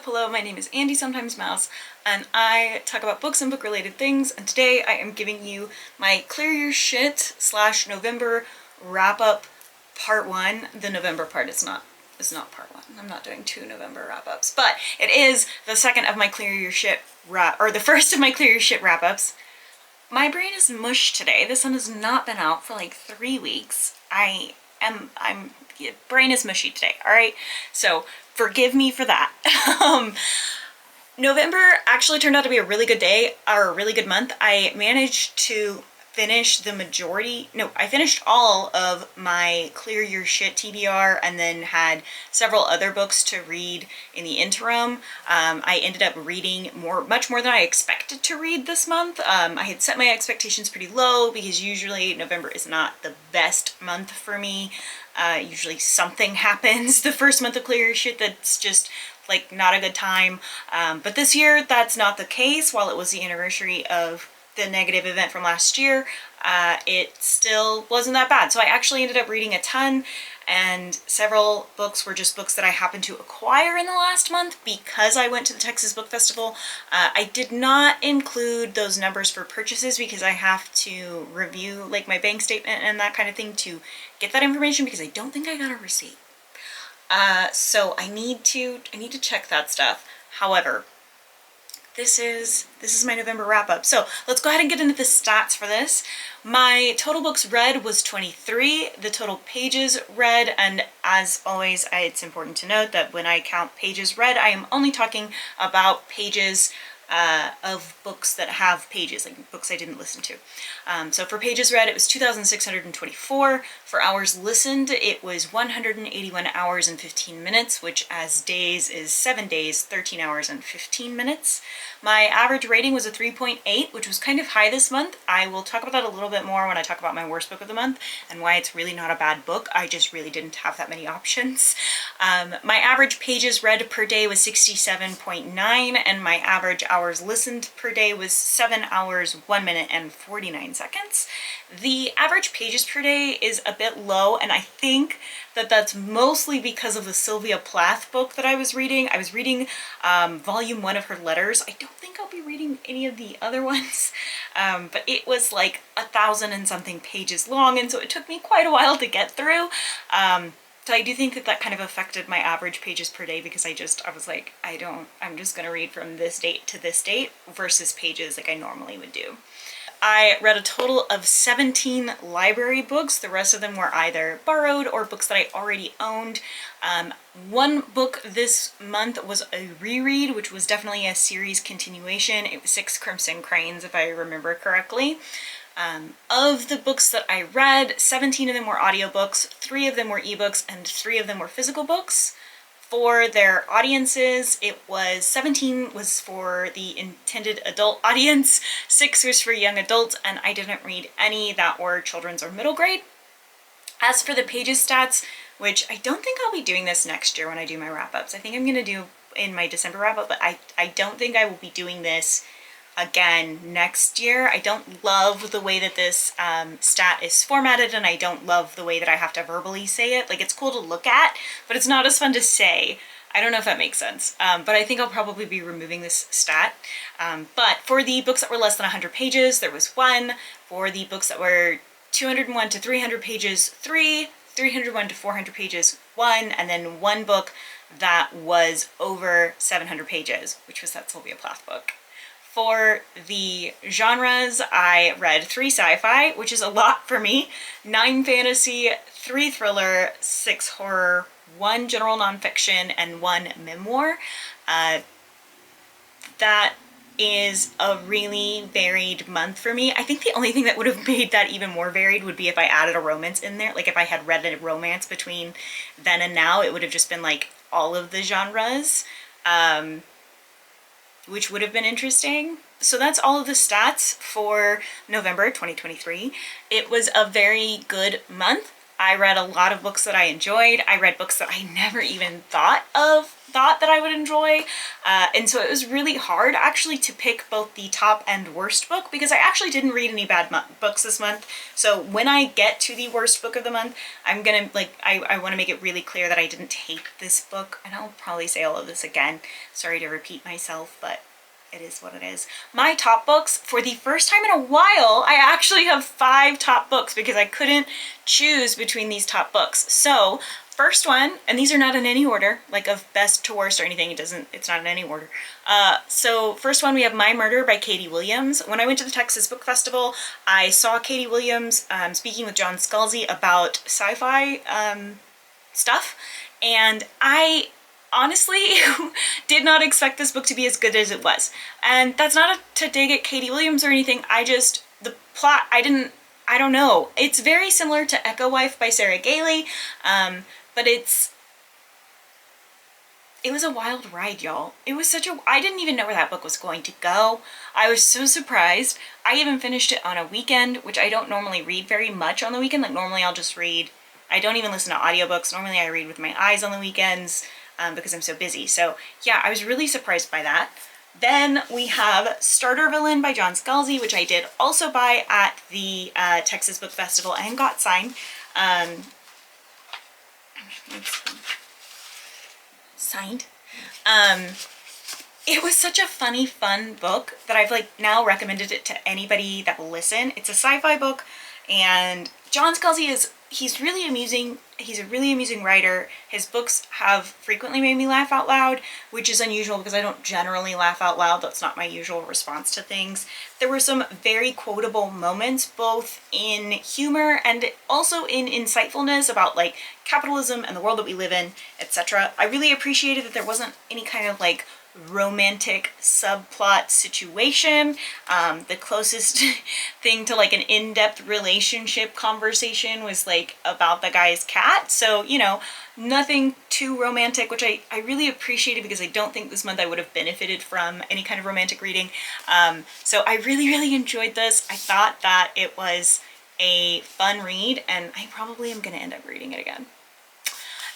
up? Hello, my name is Andy, sometimes Mouse, and I talk about books and book-related things, and today I am giving you my Clear Your Shit / November wrap-up part 1. The November part is not part 1. I'm not doing 2 November wrap-ups, but it is the second of my Clear Your Shit the first of my Clear Your Shit wrap-ups. My brain is mush today. The sun has not been out for like 3 weeks. Brain is mushy today, alright? So forgive me for that. November actually turned out to be a really good day, or a really good month. I managed to finish I finished all of my Clear Your Shit TBR and then had several other books to read in the interim. I ended up reading much more than I expected to read this month. I had set my expectations pretty low because usually November is not the best month for me. Usually something happens the first month of Clear Your Shit that's just like not a good time. But this year that's not the case. While it was the anniversary of the negative event from last year, it still wasn't that bad. So I actually ended up reading a ton, and several books were just books that I happened to acquire in the last month because I went to the Texas Book Festival. I did not include those numbers for purchases because I have to review like my bank statement and that kind of thing to get that information because I don't think I got a receipt. So I need to check that stuff. However, this is my November wrap-up. So let's go ahead and get into the stats for this. My total books read was 23, the total pages read, and as always, it's important to note that when I count pages read, I am only talking about pages of books that have pages, like books I didn't listen to. So for pages read, it was 2,624. For hours listened, it was 181 hours and 15 minutes, which as days is 7 days, 13 hours and 15 minutes. My average rating was a 3.8, which was kind of high this month. I will talk about that a little bit more when I talk about my worst book of the month and why it's really not a bad book. I just really didn't have that many options. My average pages read per day was 67.9, and my average hours listened per day was 7 hours, 1 minute, and 49 seconds. The average pages per day is a bit low, and I think that that's mostly because of the Sylvia Plath book that I was reading. I was reading volume 1 of her letters. I don't think I'll be reading any of the other ones, but it was like 1,000 and something pages long, and so it took me quite a while to get through. So I do think that that kind of affected my average pages per day because I was like, I'm just gonna read from this date to this date versus pages like I normally would do. I read a total of 17 library books. The rest of them were either borrowed or books that I already owned. One book this month was a reread, which was definitely a series continuation. It was 6 Crimson Cranes, if I remember correctly. Of the books that I read, 17 of them were audiobooks, 3 of them were ebooks, and 3 of them were physical books. For their audiences, 17 was for the intended adult audience, 6 was for young adults, and I didn't read any that were children's or middle grade. As for the pages stats, which I don't think I'll be doing this next year when I do my wrap-ups. I think I'm going to do in my December wrap-up, but I don't think I will be doing this again next year. I don't love the way that this stat is formatted, and I don't love the way that I have to verbally say it. Like, it's cool to look at, but it's not as fun to say. I don't know if that makes sense, but I think I'll probably be removing this stat. But for the books that were less than 100 pages, there was 1. For the books that were 201 to 300 pages, 3, 301 to 400 pages, 1, and then 1 book that was over 700 pages, which was that Sylvia Plath book. For the genres, I read 3 sci-fi, which is a lot for me, 9 fantasy, 3 thriller, 6 horror, 1 general nonfiction, and 1 memoir. That is a really varied month for me. I think the only thing that would have made that even more varied would be if I added a romance in there. Like if I had read a romance between then and now, it would have just been like all of the genres. Which would have been interesting. So that's all of the stats for November 2023. It was a very good month. I read a lot of books that I enjoyed. I read books that I never even thought that I would enjoy. And so it was really hard actually to pick both the top and worst book, because I actually didn't read any bad books this month. So when I get to the worst book of the month, I'm gonna I want to make it really clear that I didn't hate this book, and I'll probably say all of this again. Sorry to repeat myself, but it is what it is. My top books, for the first time in a while, I actually have 5 top books because I couldn't choose between these top books. So first one, and these are not in any order, like of best to worst or anything, it's not in any order. So first one, we have My Murder by Katie Williams. When I went to the Texas Book Festival, I saw Katie Williams speaking with John Scalzi about sci-fi stuff, and I honestly did not expect this book to be as good as it was. And that's not to dig at Katie Williams or anything, the plot, I don't know. It's very similar to Echo Wife by Sarah Gailey, but it was a wild ride, y'all. It was I didn't even know where that book was going to go. I was so surprised. I even finished it on a weekend, which I don't normally read very much on the weekend. Like normally I'll just read, I don't even listen to audiobooks. Normally I read with my eyes on the weekends because I'm so busy. So yeah, I was really surprised by that. Then we have Starter Villain by John Scalzi, which I did also buy at the Texas Book Festival and got signed. It was such a funny, fun book that I've now recommended it to anybody that will listen. It's a sci-fi book, and John Scalzi he's really amusing. He's a really amusing writer. His books have frequently made me laugh out loud, which is unusual because I don't generally laugh out loud. That's not my usual response to things. There were some very quotable moments, both in humor and also in insightfulness about capitalism and the world that we live in, etc. I really appreciated that there wasn't any kind of romantic subplot situation. The closest thing to an in-depth relationship conversation was about the guy's cat. So, nothing too romantic, which I really appreciated because I don't think this month I would have benefited from any kind of romantic reading. So I really, really enjoyed this. I thought that it was a fun read, and I probably am going to end up reading it again.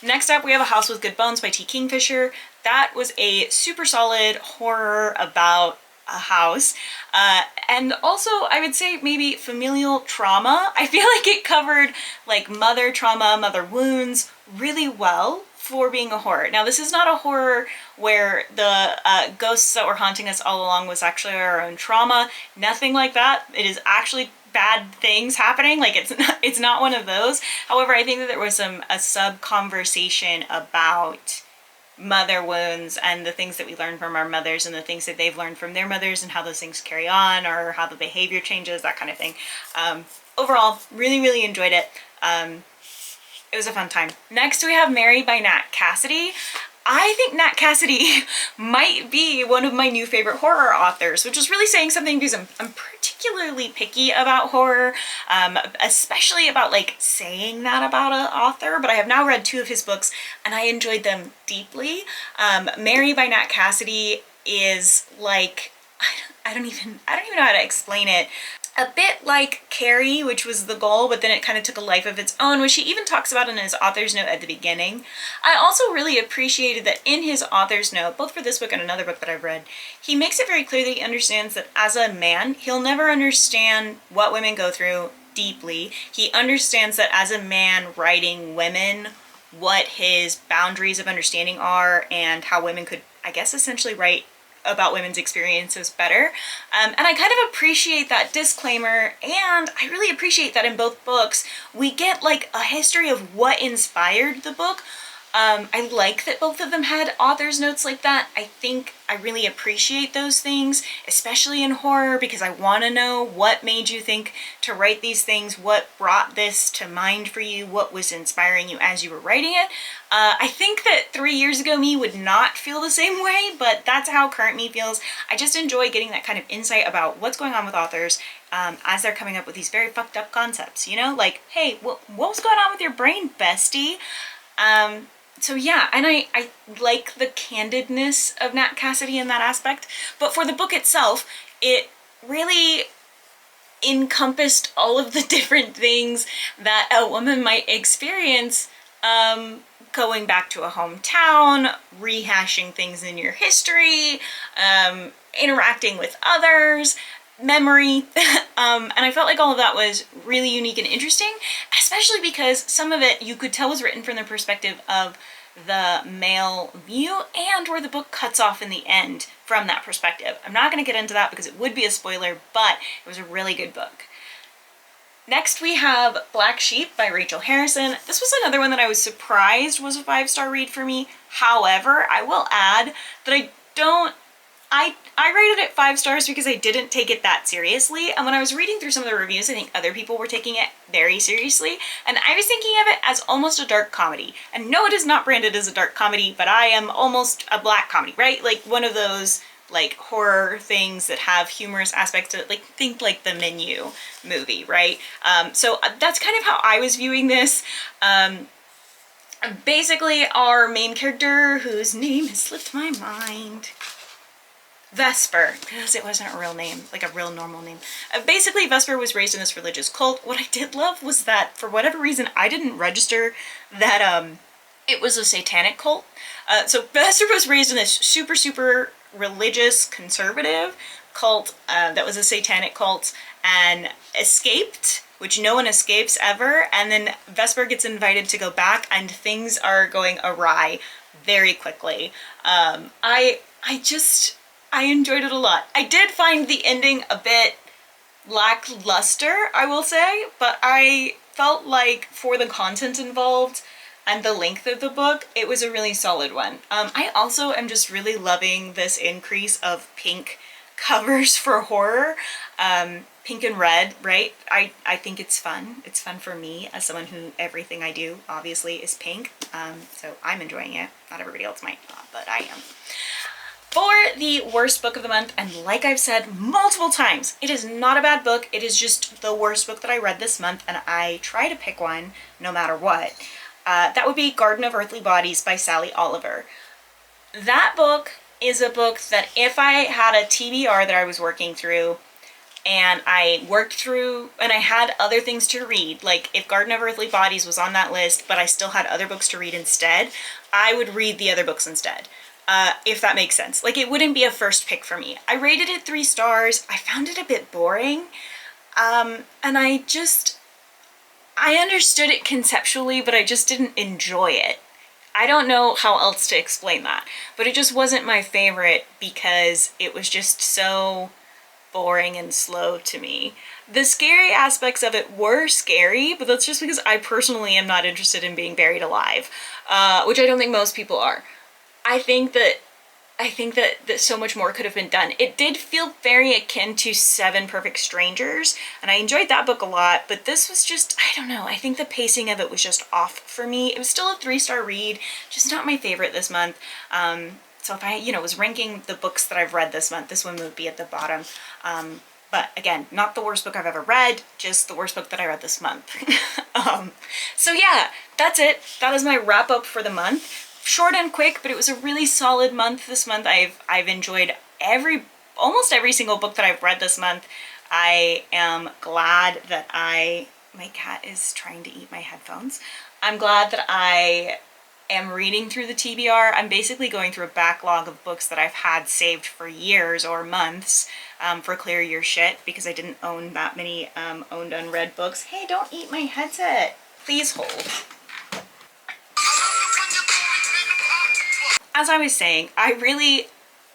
Next up, we have A House with Good Bones by T. Kingfisher. That was a super solid horror about a house. And also, I would say maybe familial trauma. I feel like it covered mother trauma, mother wounds really well for being a horror. Now, this is not a horror where the ghosts that were haunting us all along was actually our own trauma. Nothing like that. It is actually bad things happening. It's not one of those. However, I think that there was a sub conversation about mother wounds and the things that we learn from our mothers and the things that they've learned from their mothers and how those things carry on or how the behavior changes, that kind of thing. Overall, really, really enjoyed it. It was a fun time. Next, we have Mary by Nat Cassidy. I think Nat Cassidy might be one of my new favorite horror authors, which is really saying something because I'm particularly picky about horror, especially about saying that about an author, but I have now read 2 of his books and I enjoyed them deeply. Mary by Nat Cassidy is I don't even know how to explain it. A bit like Carrie, which was the goal, but then it kind of took a life of its own, which he even talks about in his author's note at the beginning. I also really appreciated that in his author's note, both for this book and another book that I've read, he makes it very clear that he understands that as a man, he'll never understand what women go through deeply. He understands that as a man writing women, what his boundaries of understanding are and how women could, I guess, essentially write about women's experiences better. And I kind of appreciate that disclaimer, and I really appreciate that in both books we get a history of what inspired the book. I like that both of them had author's notes like that. I think I really appreciate those things, especially in horror, because I want to know what made you think to write these things, what brought this to mind for you, what was inspiring you as you were writing it. I think that 3 years ago me would not feel the same way, but that's how current me feels. I just enjoy getting that kind of insight about what's going on with authors as they're coming up with these very fucked up concepts, hey, what was going on with your brain, bestie? So yeah, and I like the candidness of Nat Cassidy in that aspect, but for the book itself, it really encompassed all of the different things that a woman might experience going back to a hometown, rehashing things in your history, interacting with others, memory. And I felt like all of that was really unique and interesting, especially because some of it you could tell was written from the perspective of the male view, and where the book cuts off in the end from that perspective. I'm not going to get into that because it would be a spoiler, but it was a really good book. Next we have Black Sheep by Rachel Harrison. This was another one that I was surprised was a 5-star read for me. However, I will add that I rated it 5 stars because I didn't take it that seriously. And when I was reading through some of the reviews, I think other people were taking it very seriously. And I was thinking of it as almost a dark comedy. And no, it is not branded as a dark comedy, but I am almost a black comedy, right? Like one of those like horror things that have humorous aspects to it, like think like the Menu movie, right? So that's kind of how I was viewing this. Basically our main character, whose name has slipped my mind, Vesper, because it wasn't a real name, like a real normal name. Basically, Vesper was raised in this religious cult. What I did love was that, for whatever reason, I didn't register that it was a satanic cult. So Vesper was raised in this super, super religious, conservative cult that was a satanic cult, and escaped, which no one escapes ever, and then Vesper gets invited to go back, and things are going awry very quickly. I enjoyed it a lot. I did find the ending a bit lackluster, I will say, but I felt like for the content involved and the length of the book, it was a really solid one. I also am just really loving this increase of pink covers for horror. Pink and red, right? I think it's fun. It's fun for me as someone who everything I do obviously is pink. So I'm enjoying it. Not everybody else might, but I am. For the worst book of the month, and like I've said multiple times, it is not a bad book, it is just the worst book that I read this month, and I try to pick one no matter what. That would be Garden of Earthly Bodies by Sally Oliver. That book is a book that if I had a TBR that I was working through, and I worked through, and I had other things to read, like if Garden of Earthly Bodies was on that list, but I still had other books to read instead, I would read the other books instead. If that makes sense. Like, it wouldn't be a first pick for me. I rated it 3 stars. I found it a bit boring. And I understood it conceptually, but I just didn't enjoy it. I don't know how else to explain that, but it just wasn't my favorite because it was just so boring and slow to me. The scary aspects of it were scary, but that's just because I personally am not interested in being buried alive, which I don't think most people are. I think that so much more could have been done. It did feel very akin to 7 Perfect Strangers, and I enjoyed that book a lot, but this was just, I don't know, I think the pacing of it was just off for me. It was still a 3-star read, just not my favorite this month. So if I, was ranking the books that I've read this month, this one would be at the bottom. But again, not the worst book I've ever read, just the worst book that I read this month. So yeah, that's it. That is my wrap up for the month. Short and quick, but it was a really solid month this month. I've enjoyed almost every single book that I've read this month. I am glad that my cat is trying to eat my headphones. I'm glad that I am reading through the TBR. I'm basically going through a backlog of books that I've had saved for years or months for Clear Your Shit, because I didn't own that many owned unread books. Hey, don't eat my headset. Please hold. As I was saying, I really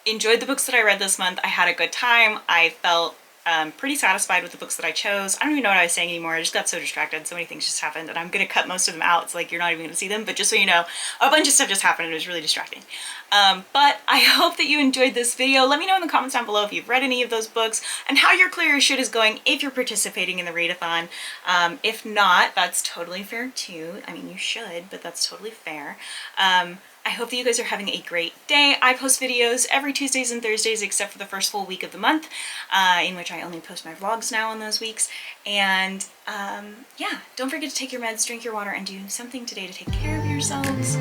enjoyed the books that I read this month. I had a good time. I felt pretty satisfied with the books that I chose. I don't even know what I was saying anymore. I just got so distracted. So many things just happened, and I'm going to cut most of them out. It's like you're not even going to see them, but just so you know, a bunch of stuff just happened and it was really distracting. But I hope that you enjoyed this video. Let me know in the comments down below if you've read any of those books and how your Clear Your Shit is going if you're participating in the readathon. If not, that's totally fair too. I mean, you should, but that's totally fair. I hope that you guys are having a great day. I post videos every Tuesdays and Thursdays except for the first full week of the month, in which I only post my vlogs now on those weeks. And yeah, don't forget to take your meds, drink your water, and do something today to take care of yourselves.